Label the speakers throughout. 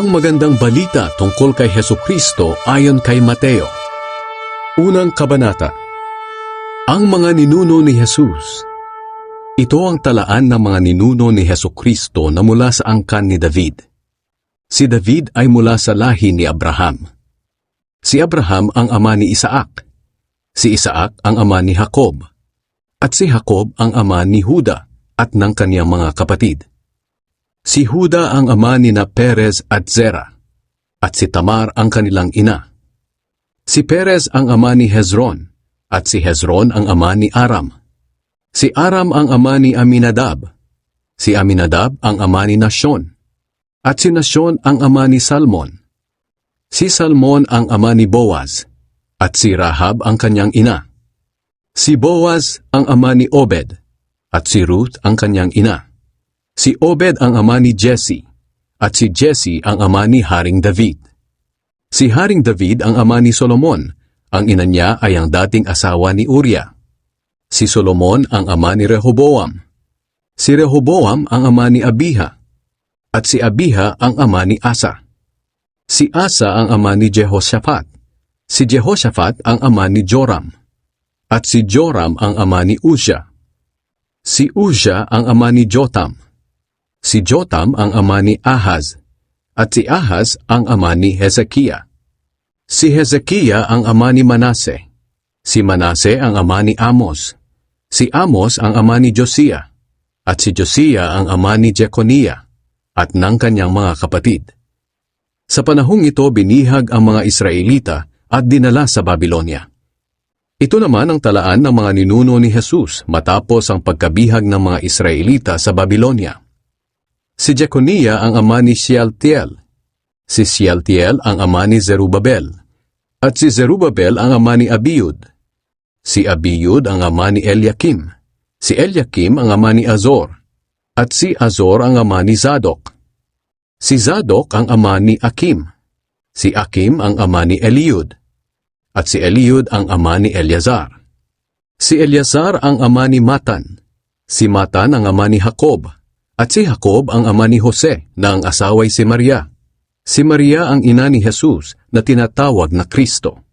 Speaker 1: Ang magandang balita tungkol kay Hesukristo ayon kay Mateo. Unang kabanata. Ang mga ninuno ni Jesus. Ito ang talaan ng mga ninuno ni Hesukristo na mula sa angkan ni David. Si David ay mula sa lahi ni Abraham. Si Abraham ang ama ni Isaac. Si Isaac ang ama ni Jacob. At si Jacob ang ama ni Juda at ng kaniyang mga kapatid. Si Juda ang ama ni Perez at Zerah, at si Tamar ang kanilang ina. Si Perez ang ama ni Hezron, at si Hezron ang ama ni Aram. Si Aram ang ama ni Aminadab. Si Aminadab ang ama ni Nashon, at si Nashon ang ama ni Salmon. Si Salmon ang ama ni Boaz, at si Rahab ang kanyang ina. Si Boaz ang ama ni Obed, at si Ruth ang kanyang ina. Si Obed ang ama ni Jesse, at si Jesse ang ama ni Haring David. Si Haring David ang ama ni Solomon, ang ina niya ay ang dating asawa ni Uriah. Si Solomon ang ama ni Rehoboam. Si Rehoboam ang ama ni Abiha, at si Abiha ang ama ni Asa. Si Asa ang ama ni Jehoshaphat. Si Jehoshaphat ang ama ni Joram, at si Joram ang ama ni Uzziah. Si Uzziah ang ama ni Jotam. Si Jotam ang ama ni Ahaz, at si Ahaz ang ama ni Hezekiah. Si Hezekiah ang ama ni Manase. Si Manase ang ama ni Amos. Si Amos ang ama ni Josiah, at si Josiah ang ama ni Jeconiah, at ng kanyang mga kapatid. Sa panahong ito binihag ang mga Israelita at dinala sa Babilonia. Ito naman ang talaan ng mga ninuno ni Jesus matapos ang pagkabihag ng mga Israelita sa Babilonia. Si Jeconiah ang ama ni Shealtiel. Si Shealtiel ang ama ni Zerubabel. At si Zerubabel ang ama ni Abiud. Si Abiud ang ama ni Eliakim. Si Eliakim ang ama ni Azor. At si Azor ang ama ni Zadok. Si Zadok ang ama ni Akim. Si Akim ang ama ni Eliud. At si Eliud ang ama ni Eleazar. Si Eleazar ang ama ni Matan. Si Matan ang ama ni Jacob. At si Jacob ang ama ni Jose na ang asaway si Maria. Si Maria ang ina ni Jesus na tinatawag na Kristo.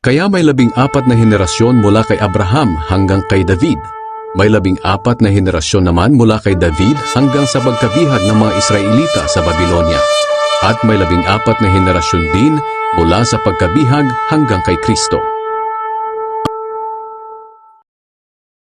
Speaker 1: Kaya may 14 na henerasyon mula kay Abraham hanggang kay David. May 14 na henerasyon naman mula kay David hanggang sa pagkabihag ng mga Israelita sa Babilonia. At may 14 na henerasyon din mula sa pagkabihag hanggang kay Kristo.